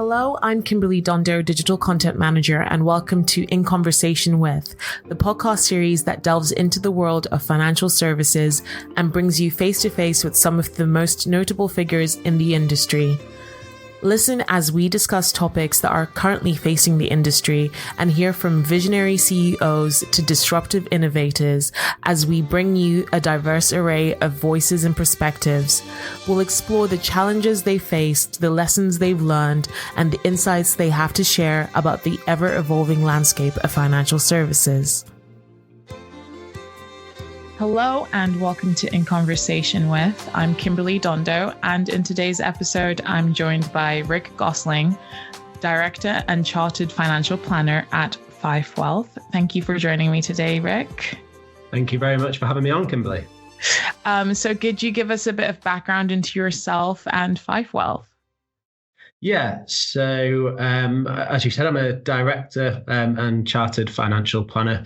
Hello, I'm Kimberly Dondo, Digital Content Manager, and welcome to In Conversation With, the podcast series that delves into the world of financial services and brings you face to face with some of the most notable figures in the industry. Listen as we discuss topics that are currently facing the industry and hear from visionary CEOs to disruptive innovators as we bring you a diverse array of voices and perspectives. We'll explore the challenges they faced, the lessons they've learned, and the insights they have to share about the ever-evolving landscape of financial services. Hello and welcome to In Conversation With. I'm Kimberly Dondo, and in today's episode, I'm joined by Rick Gosling, Director and Chartered Financial Planner at Finfluencers. Thank you for joining me today, Rick. Thank you very much for having me on, Kimberly. So could you give us a bit of background into yourself and Finfluencers? Yeah, so as you said, I'm a director and chartered financial planner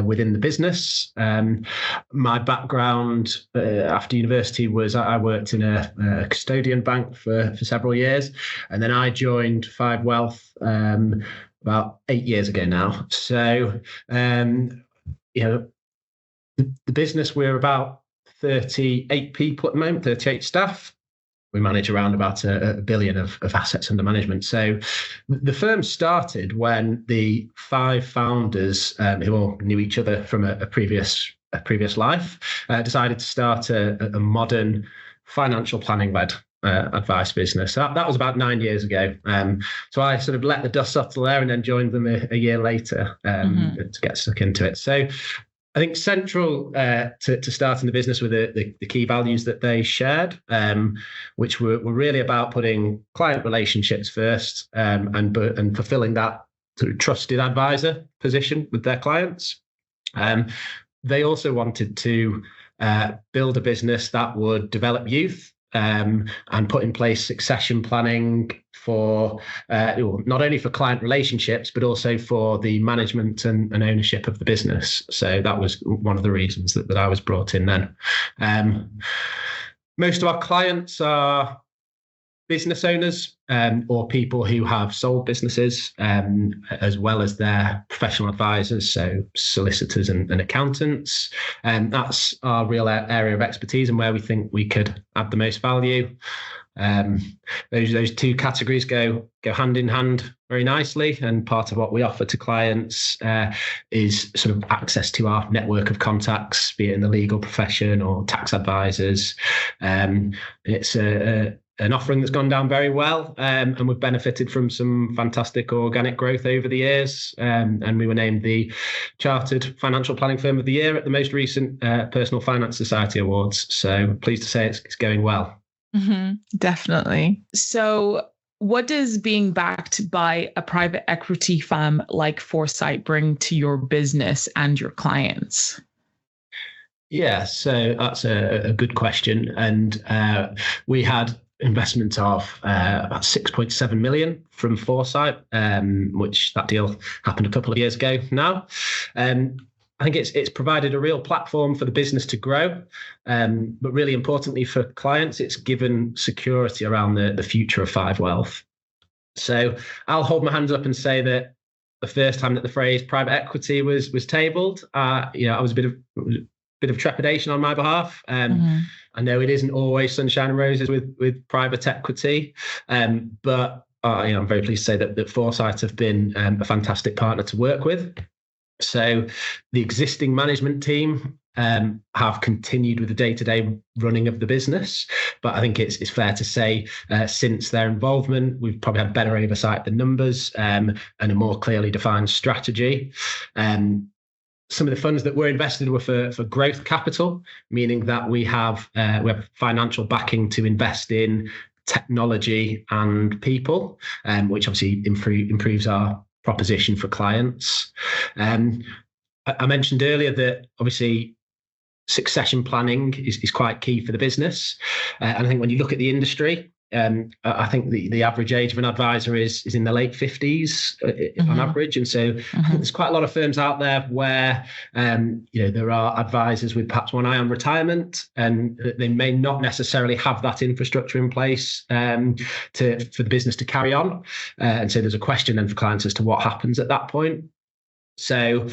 within the business. My background after university was I worked in a custodian bank for several years, and then I joined Five Wealth about 8 years ago now. So, the business, we're about 38 people at the moment, 38 staff. We manage around about a billion of assets under management. So the firm started when the five founders, who all knew each other from a previous life, decided to start a modern financial planning-led advice business. That was about 9 years ago. So I sort of let the dust settle there and then joined them a year later to get stuck into it. So I think central to starting the business were the key values that they shared, which were really about putting client relationships first and fulfilling that sort of trusted advisor position with their clients. They also wanted to build a business that would develop youth and put in place succession planning for not only for client relationships, but also for the management and ownership of the business. So that was one of the reasons that I was brought in then. Most of our clients are business owners or people who have sold businesses, as well as their professional advisors, so solicitors and accountants. And that's our real area of expertise and where we think we could add the most value. Those two categories go hand in hand very nicely, and part of what we offer to clients is sort of access to our network of contacts, be it in the legal profession or tax advisors. It's an offering that's gone down very well, and we've benefited from some fantastic organic growth over the years. And we were named the Chartered Financial Planning Firm of the Year at the most recent Personal Finance Society Awards. So pleased to say it's going well. Mm-hmm, definitely. So what does being backed by a private equity firm like Foresight bring to your business and your clients? Yeah, so that's a good question. And we had investment of about 6.7 million from Foresight, which that deal happened a couple of years ago now. I think it's provided a real platform for the business to grow, but really importantly for clients, it's given security around the future of Five Wealth. So I'll hold my hands up and say that the first time that the phrase private equity was tabled, I was a bit of trepidation on my behalf. I know it isn't always sunshine and roses with private equity, but I'm very pleased to say that Foresight have been a fantastic partner to work with. So the existing management team have continued with the day-to-day running of the business, but I think it's fair to say since their involvement, we've probably had better oversight of the numbers and a more clearly defined strategy. Some of the funds that were invested were for growth capital, meaning that we have financial backing to invest in technology and people, which obviously improves our proposition for clients. I mentioned earlier that obviously succession planning is quite key for the business. And I think when you look at the industry, I think the average age of an advisor is in the late 50s on average. And so I think there's quite a lot of firms out there where, there are advisors with perhaps one eye on retirement, and they may not necessarily have that infrastructure in place for the business to carry on. And so there's a question then for clients as to what happens at that point. So,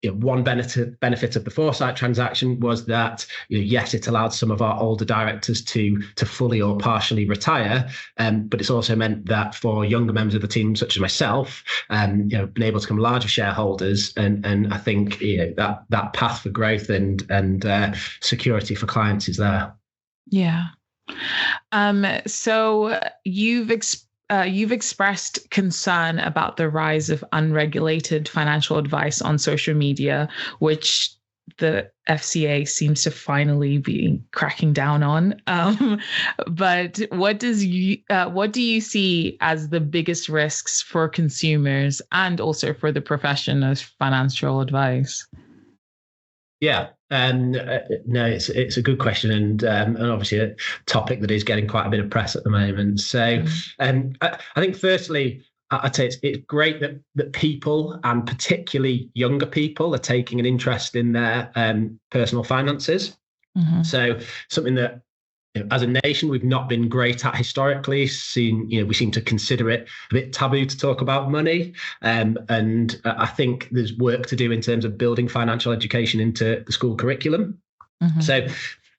one benefit of the Foresight transaction was that, yes, it allowed some of our older directors to fully or partially retire, but it's also meant that for younger members of the team, such as myself, been able to become larger shareholders, and I think that path for growth and security for clients is there. Yeah. So you've expressed concern about the rise of unregulated financial advice on social media, which the FCA seems to finally be cracking down on. But what do you see as the biggest risks for consumers and also for the profession of financial advice? Yeah. No, it's a good question, and obviously a topic that is getting quite a bit of press at the moment. So, I think firstly, I'd say it's great that people, and particularly younger people, are taking an interest in their personal finances. So something that, as a nation, we've not been great at historically. We seem to consider it a bit taboo to talk about money. And I think there's work to do in terms of building financial education into the school curriculum. So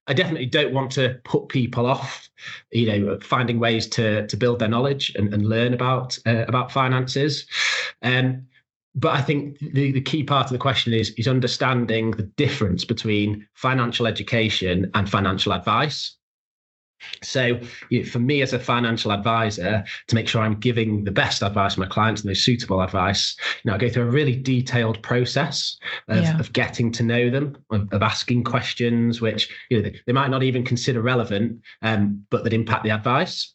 I definitely don't want to put people off, finding ways to build their knowledge and learn about finances. But I think the key part of the question is understanding the difference between financial education and financial advice. So for me as a financial advisor, to make sure I'm giving the best advice to my clients and the suitable advice, I go through a really detailed process of getting to know them, of asking questions which they might not even consider relevant, but that impact the advice.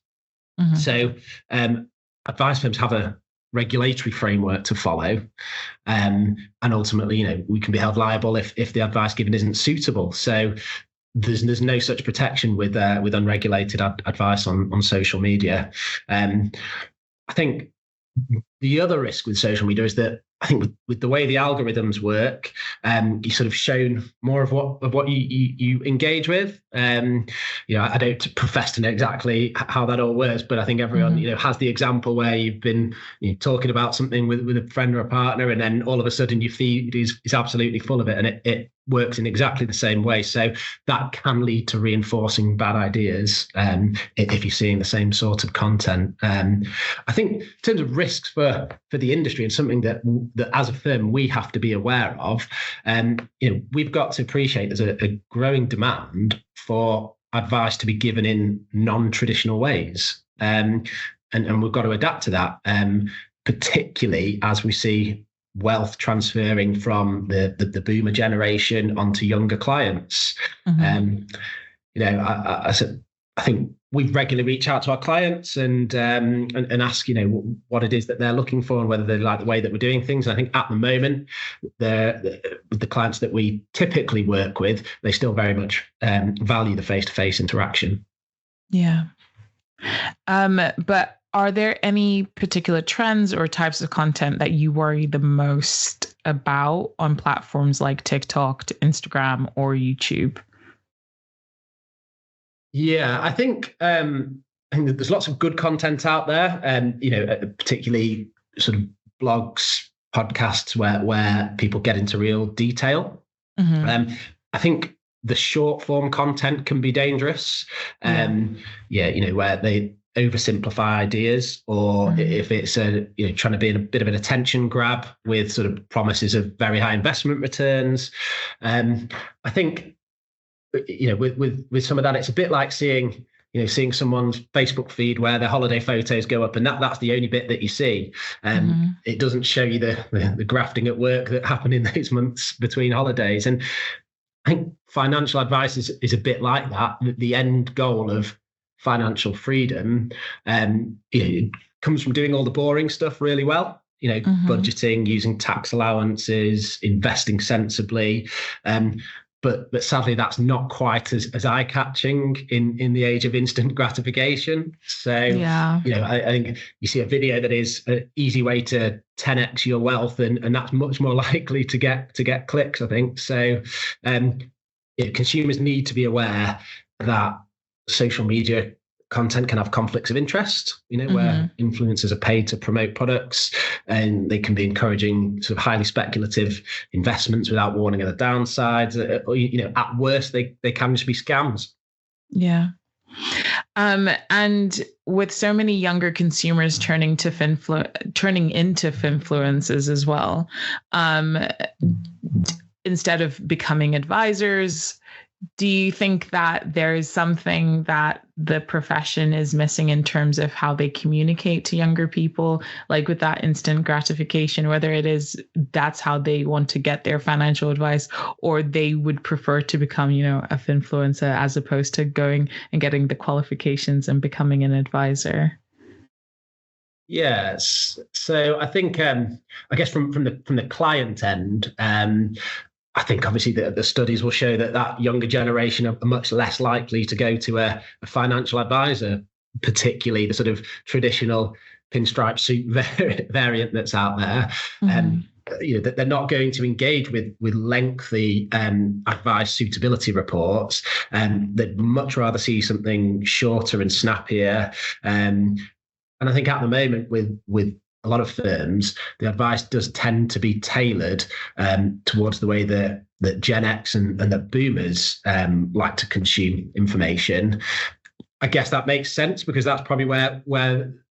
So advice firms have a regulatory framework to follow, and ultimately, we can be held liable if the advice given isn't suitable. So there's no such protection with unregulated advice on social media. I think the other risk with social media is that I think with the way the algorithms work, you sort of shown more of what you engage with. I don't profess to know exactly how that all works, but I think everyone has the example where you've been talking about something with a friend or a partner, and then all of a sudden your feed is absolutely full of it, and it works in exactly the same way. So that can lead to reinforcing bad ideas if you're seeing the same sort of content. I think in terms of risks for the industry, and something that as a firm we have to be aware of, we've got to appreciate there's a growing demand for advice to be given in non-traditional ways, and we've got to adapt to that, particularly as we see wealth transferring from the boomer generation onto younger clients. I think we regularly reach out to our clients and ask, what it is that they're looking for and whether they like the way that we're doing things. And I think at the moment, the clients that we typically work with, they still very much value the face-to-face interaction. Yeah. But are there any particular trends or types of content that you worry the most about on platforms like TikTok, Instagram, or YouTube? Yeah, I think that there's lots of good content out there, particularly sort of blogs, podcasts where people get into real detail. I think the short form content can be dangerous. Where they oversimplify ideas, or if it's trying to be a bit of an attention grab with sort of promises of very high investment returns. I think with some of that, it's a bit like seeing someone's Facebook feed where their holiday photos go up, and that's the only bit that you see. It doesn't show you the grafting at work that happened in those months between holidays. And I think financial advice is a bit like that. The end goal of financial freedom it comes from doing all the boring stuff really well. Budgeting, using tax allowances, investing sensibly. but sadly, that's not quite as eye-catching in the age of instant gratification. So, I think you see a video that is an easy way to 10x your wealth, and that's much more likely to get clicks, I think. So, consumers need to be aware that social media content can have conflicts of interest, where influencers are paid to promote products, and they can be encouraging sort of highly speculative investments without warning of the downsides. Or, at worst, they can just be scams. Yeah. And with so many younger consumers turning into finfluencers as well, instead of becoming advisors, do you think that there is something that the profession is missing in terms of how they communicate to younger people, like with that instant gratification, whether it is that's how they want to get their financial advice, or they would prefer to become, a finfluencer as opposed to going and getting the qualifications and becoming an advisor? Yes. So I think, I guess from the client end, I think obviously the studies will show that younger generation are much less likely to go to a financial advisor, particularly the sort of traditional pinstripe suit variant that's out there. That they're not going to engage with lengthy advice suitability reports, and they'd much rather see something shorter and snappier. And I think at the moment with a lot of firms, the advice does tend to be tailored towards the way that Gen X and the boomers like to consume information. I guess that makes sense because that's probably where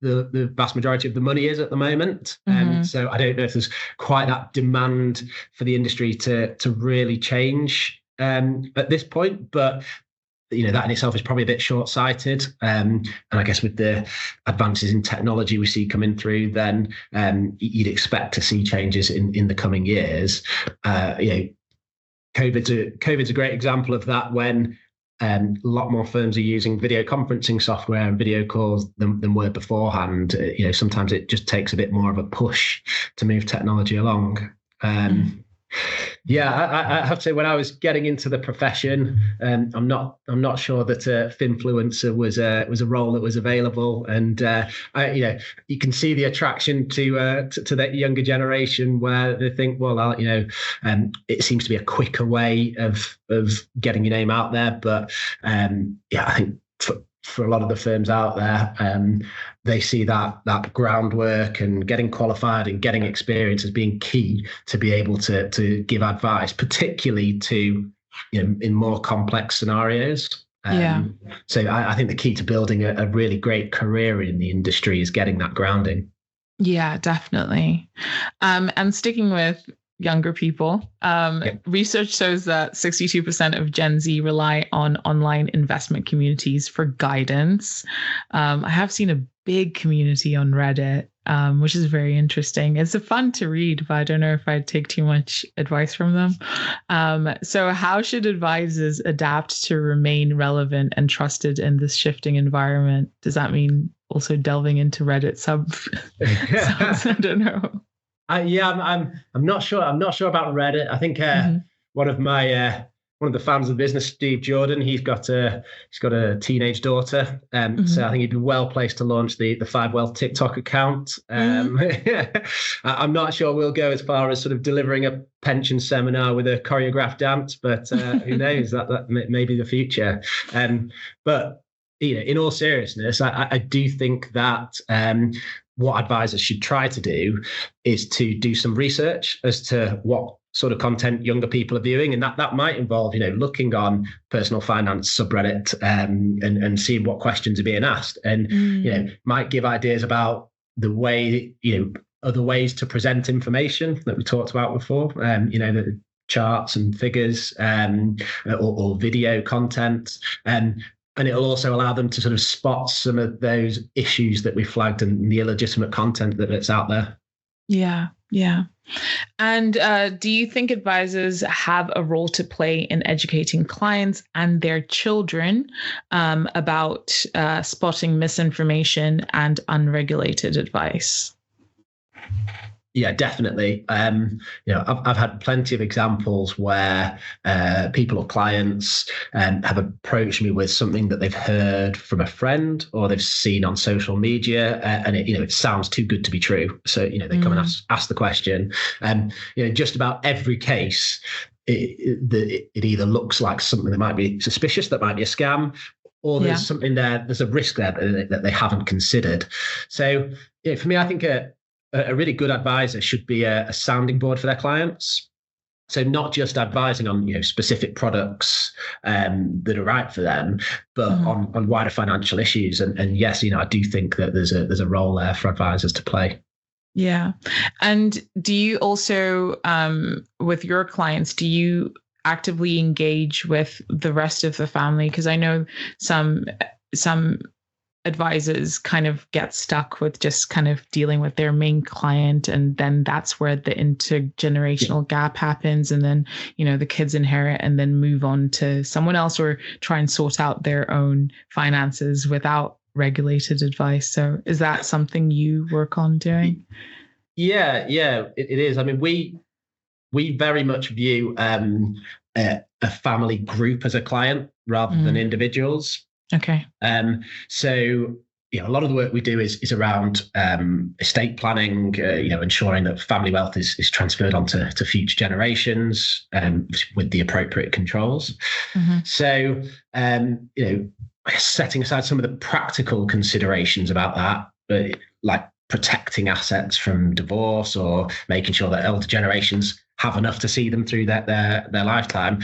the vast majority of the money is at the moment. So I don't know if there's quite that demand for the industry to really change at this point, but that in itself is probably a bit short-sighted. And I guess with the advances in technology we see coming through, then you'd expect to see changes in the coming years. COVID's a great example of that, when a lot more firms are using video conferencing software and video calls than were beforehand. Sometimes it just takes a bit more of a push to move technology along. I have to say, when I was getting into the profession, I'm not sure that a finfluencer was a role that was available, and you can see the attraction to that younger generation where they think, well, it seems to be a quicker way of getting your name out there, but I think for a lot of the firms out there, they see that groundwork and getting qualified and getting experience as being key to be able to give advice, particularly to in more complex scenarios. So I think the key to building a really great career in the industry is getting that grounding. Yeah, definitely. And sticking with younger people, research shows that 62% of Gen Z rely on online investment communities for guidance. I have seen a big community on Reddit, which is very interesting. It's fun to read, but I don't know if I'd take too much advice from them. So how should advisors adapt to remain relevant and trusted in this shifting environment? Does that mean also delving into Reddit subs? I don't know. I'm not sure. I'm not sure about Reddit. I think one of the fans of the business, Steve Jordan, he's got a teenage daughter, so I think he'd be well placed to launch the 5 Wealth TikTok account. I'm not sure we'll go as far as sort of delivering a pension seminar with a choreographed dance, but who knows? that may be the future. But in all seriousness, I do think that what advisors should try to do is to do some research as to what sort of content younger people are viewing, and that might involve looking on personal finance subreddit and seeing what questions are being asked, and might give ideas about the way other ways to present information that we talked about before, the charts and figures, or video content, and it'll also allow them to sort of spot some of those issues that we flagged and the illegitimate content that's out there. Yeah. And do you think advisors have a role to play in educating clients and their children about spotting misinformation and unregulated advice? Yeah, definitely. I've had plenty of examples where people or clients have approached me with something that they've heard from a friend or they've seen on social media, and it sounds too good to be true. So they come and ask the question. Just about every case, it either looks like something that might be suspicious, that might be a scam, or there's something there. There's a risk there that they haven't considered. So for me, I think a really good advisor should be a sounding board for their clients. So not just advising on specific products that are right for them, but on wider financial issues. And yes, I do think that there's a role there for advisors to play. Yeah. And do you also, with your clients, do you actively engage with the rest of the family? Because I know some advisors kind of get stuck with just kind of dealing with their main client, and then that's where the intergenerational gap happens, and then the kids inherit and then move on to someone else or try and sort out their own finances without regulated advice. So is that something you work on doing? Yeah, it is. I mean, we very much view a family group as a client rather than individuals. Okay. So a lot of the work we do is around estate planning, ensuring that family wealth is transferred onto future generations with the appropriate controls. So setting aside some of the practical considerations about that, like protecting assets from divorce or making sure that elder generations have enough to see them through their lifetime.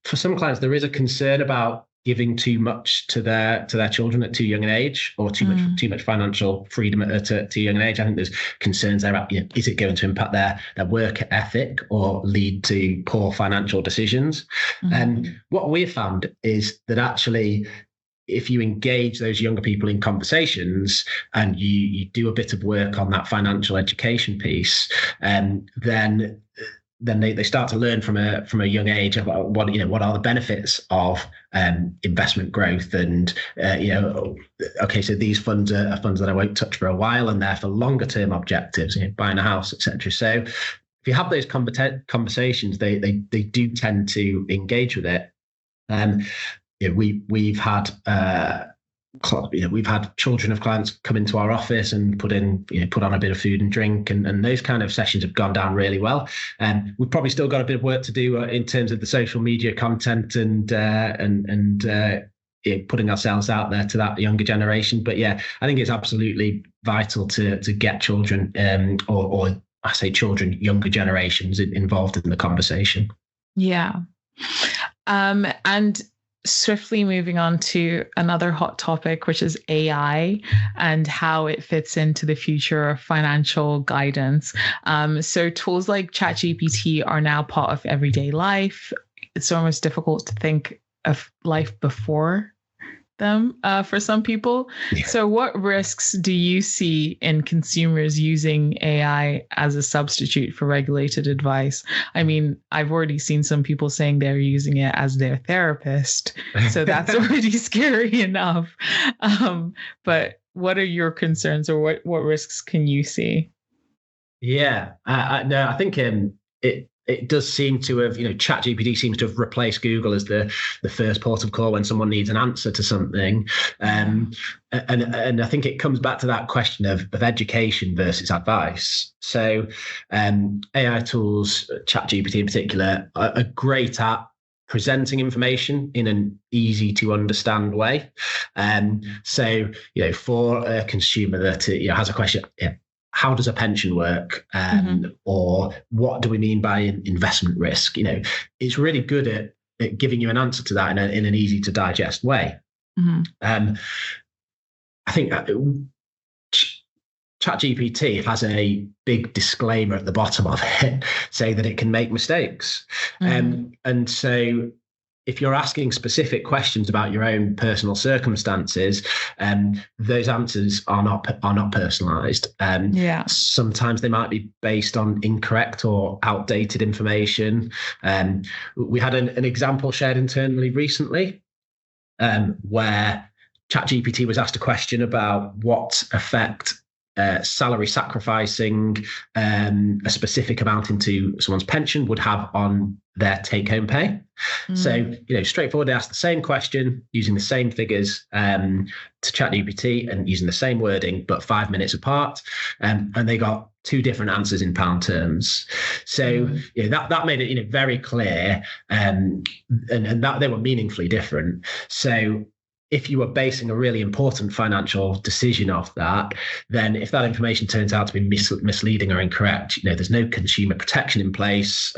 For some clients, there is a concern about giving too much to their children at too young an age, or too much financial freedom at too young an age. I think there's concerns there about is it going to impact their work ethic or lead to poor financial decisions? And what we've found is that actually, if you engage those younger people in conversations and you do a bit of work on that financial education piece, then they start to learn from a young age about what are the benefits of investment growth, and okay, so these funds are funds that I won't touch for a while, and they're for longer term objectives, buying a house, etc. So if you have those conversations, they do tend to engage with it. We've had we've had children of clients come into our office and put on a bit of food and drink, and those kind of sessions have gone down really well. And we've probably still got a bit of work to do in terms of the social media content and putting ourselves out there to that younger generation. But yeah, I think it's absolutely vital to get children, or I say children, younger generations involved in the conversation. Yeah. And swiftly moving on to another hot topic, which is AI and how it fits into the future of financial guidance. So tools like ChatGPT are now part of everyday life. It's almost difficult to think of life before them for some people. Yeah. So what risks do you see in consumers using AI as a substitute for regulated advice? I mean, I've already seen some people saying they're using it as their therapist. So that's already scary enough. But what are your concerns, or what risks can you see? Yeah, no, I think it does seem to have, ChatGPT seems to have replaced Google as the first port of call when someone needs an answer to something. And I think it comes back to that question of education versus advice. So AI tools, ChatGPT in particular, are great at presenting information in an easy to understand way. So, for a consumer that has a question, how does a pension work? Or what do we mean by investment risk? It's really good at giving you an answer to that in an easy to digest way. I think ChatGPT has a big disclaimer at the bottom of it saying that it can make mistakes. And so if you're asking specific questions about your own personal circumstances, those answers are not personalized. Sometimes they might be based on incorrect or outdated information. We had an example shared internally recently where ChatGPT was asked a question about what effect salary sacrificing a specific amount into someone's pension would have on their take-home pay. So, straightforward, they asked the same question using the same figures to ChatGPT and using the same wording, but 5 minutes apart. And they got two different answers in pound terms. So that made it very clear, and that they were meaningfully different. So if you were basing a really important financial decision off that, then if that information turns out to be misleading or incorrect, there's no consumer protection in place,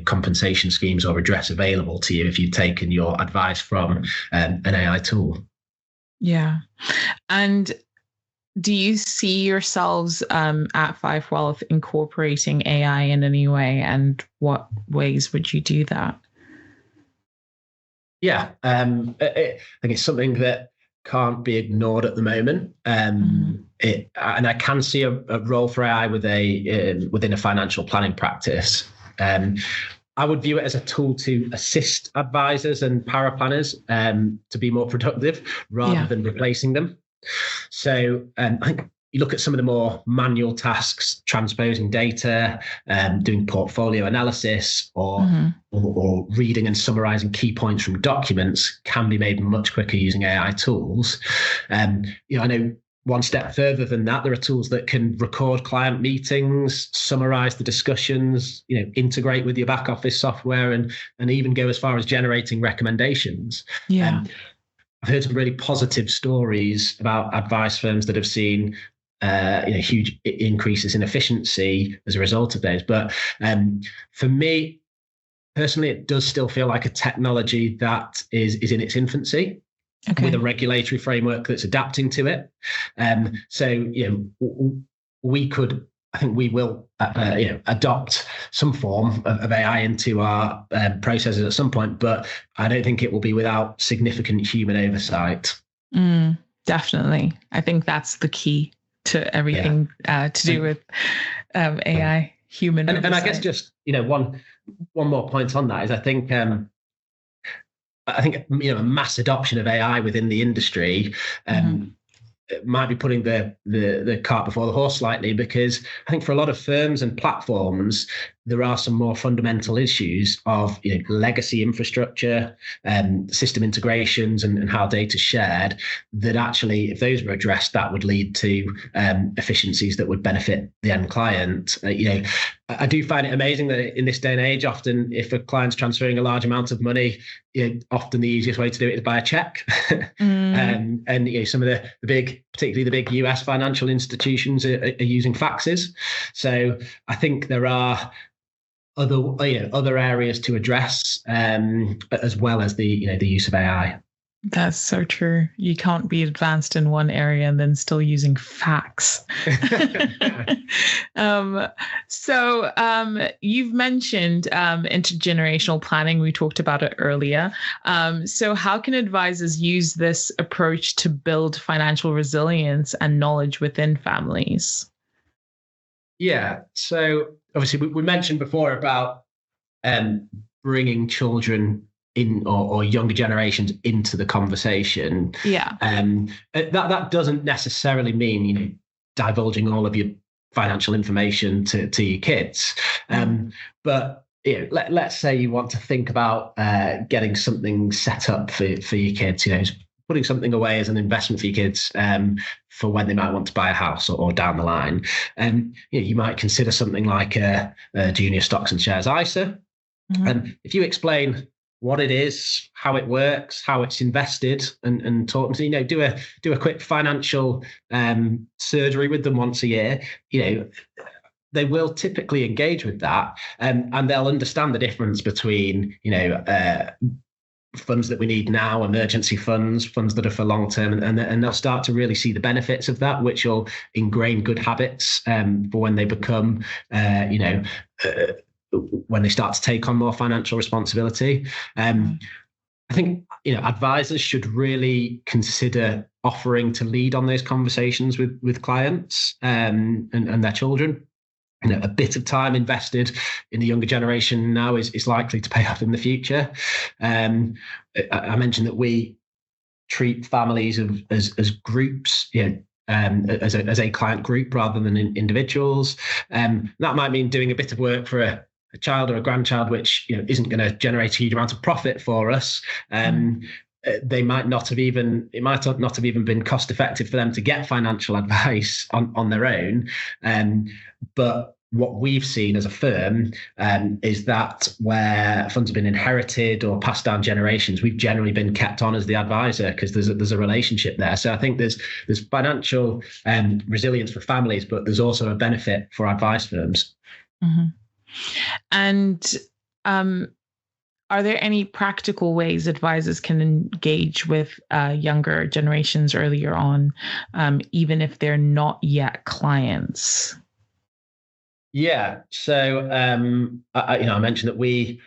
compensation schemes or redress available to you if you've taken your advice from an AI tool. Yeah. And do you see yourselves at Five Wealth incorporating AI in any way, and what ways would you do that? Yeah, I think it's something that can't be ignored at the moment. And I can see a role for AI within a financial planning practice. I would view it as a tool to assist advisors and paraplanners to be more productive rather than replacing them. So I think you look at some of the more manual tasks, transposing data, doing portfolio analysis, or reading and summarizing key points from documents can be made much quicker using AI tools. I know one step further than that, there are tools that can record client meetings, summarize the discussions, integrate with your back office software, and even go as far as generating recommendations. I've heard some really positive stories about advice firms that have seen huge increases in efficiency as a result of those. But for me personally, it does still feel like a technology that is in its infancy, with a regulatory framework that's adapting to it. We will adopt some form of AI into our processes at some point, but I don't think it will be without significant human oversight. Definitely. I think that's the key to everything to do with AI, human oversight. And I guess just one more point on that is I think a mass adoption of AI within the industry might be putting the cart before the horse slightly, because I think for a lot of firms and platforms, there are some more fundamental issues of legacy infrastructure, system integrations, and how data is shared, that actually, if those were addressed, that would lead to efficiencies that would benefit the end client. I do find it amazing that in this day and age, often if a client's transferring a large amount of money, often the easiest way to do it is by a check. And some of the big, particularly the big US financial institutions are using faxes. So I think there are other areas to address, as well as the use of AI. That's so true. You can't be advanced in one area and then still using fax. So you've mentioned intergenerational planning. We talked about it earlier. So how can advisors use this approach to build financial resilience and knowledge within families? Yeah. So obviously we mentioned before about bringing children in or younger generations into the conversation. That doesn't necessarily mean divulging all of your financial information to your kids, but let's say you want to think about getting something set up for your kids, putting something away as an investment for your kids for when they might want to buy a house or down the line. You might consider something like a junior stocks and shares ISA. And if you explain what it is, how it works, how it's invested, and talk them to, do a quick financial surgery with them once a year, they will typically engage with that, and they'll understand the difference between, funds that we need now, emergency funds that are for long term, and they'll start to really see the benefits of that, which will ingrain good habits for when they become, when they start to take on more financial responsibility. I think advisors should really consider offering to lead on those conversations with clients and their children. A bit of time invested in the younger generation now is likely to pay off in the future. I mentioned that we treat families as groups. as a client group rather than individuals. That might mean doing a bit of work for a child or a grandchild, which isn't going to generate a huge amount of profit for us. It might not have even been cost effective for them to get financial advice on their own. But what we've seen as a firm is that where funds have been inherited or passed down generations, we've generally been kept on as the advisor because there's a relationship there. So I think there's financial resilience for families, but there's also a benefit for advice firms. Mm-hmm. And are there any practical ways advisors can engage with younger generations earlier on, even if they're not yet clients? Yeah. So I mentioned that we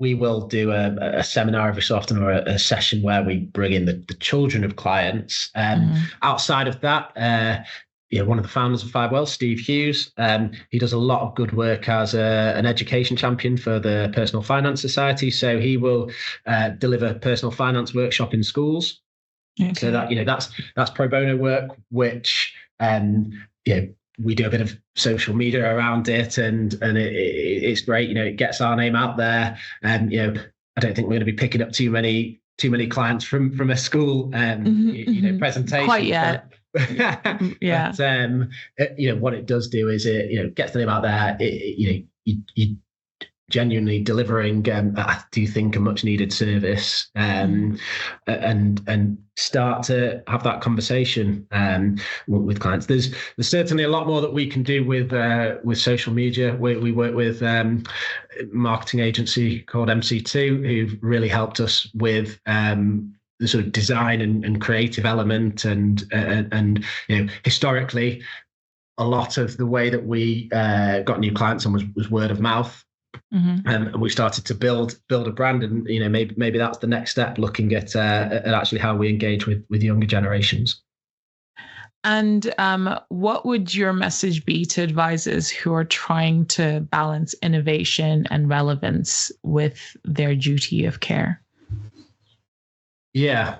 will do a seminar every so often, or a session where we bring in the children of clients. Outside of that, one of the founders of Five Wealth, Steve Hughes, he does a lot of good work as an education champion for the Personal Finance Society. So he will deliver personal finance workshop in schools. Okay. So that that's pro bono work, which we do a bit of social media around it, and it's great. It gets our name out there, and I don't think we're going to be picking up too many clients from a school presentation quite yet. Yeah. But what it does do is it gets the name out there. You genuinely delivering, I do think, a much needed service, and start to have that conversation with clients. There's certainly a lot more that we can do with social media. We work with a marketing agency called MC2, who've really helped us with the sort of design and creative element, and historically, a lot of the way that we got new clients on was word of mouth. And we started to build a brand, and maybe that's the next step, looking at actually how we engage with younger generations. And what would your message be to advisors who are trying to balance innovation and relevance with their duty of care? Yeah,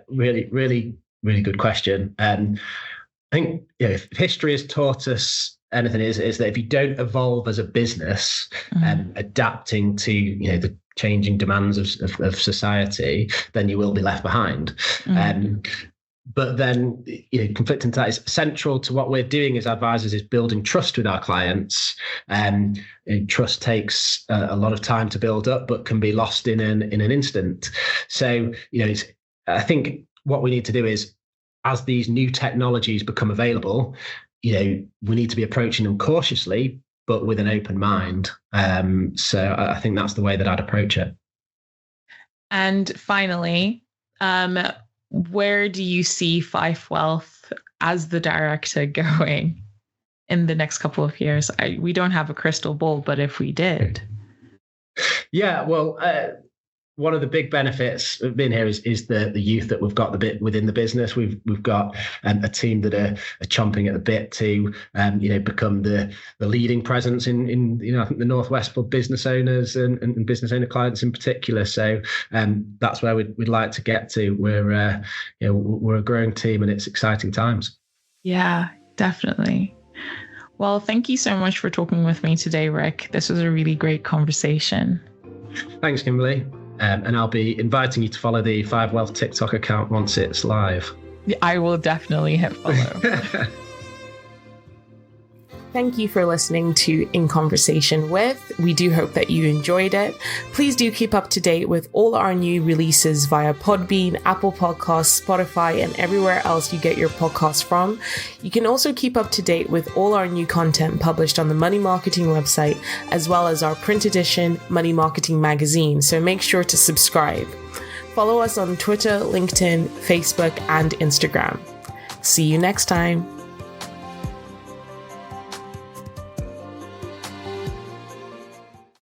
really, really, really good question. I think if history has taught us anything, is that if you don't evolve as a business, adapting to the changing demands of society, then you will be left behind. But then conflicting to that is central to what we're doing as advisors is building trust with our clients. Trust takes a lot of time to build up, but can be lost in an instant. So I think what we need to do is, as these new technologies become available, we need to be approaching them cautiously, but with an open mind. So I think that's the way that I'd approach it. And finally, where do you see Five Wealth as the director going in the next couple of years? We don't have a crystal ball, but if we did. Yeah, well, one of the big benefits of being here is the youth that we've got within the business. We've got a team that are chomping at the bit to become the leading presence in I think the Northwest for business owners and business owner clients in particular. So that's where we'd like to get to. We're a growing team, and it's exciting times. Yeah, definitely. Well, thank you so much for talking with me today, Rick. This was a really great conversation. Thanks, Kimberly. And I'll be inviting you to follow the Five Wealth TikTok account once it's live. I will definitely hit follow. Thank you for listening to In Conversation With. We do hope that you enjoyed it. Please do keep up to date with all our new releases via Podbean, Apple Podcasts, Spotify, and everywhere else you get your podcasts from. You can also keep up to date with all our new content published on the Money Marketing website, as well as our print edition Money Marketing magazine. So make sure to subscribe. Follow us on Twitter, LinkedIn, Facebook, and Instagram. See you next time.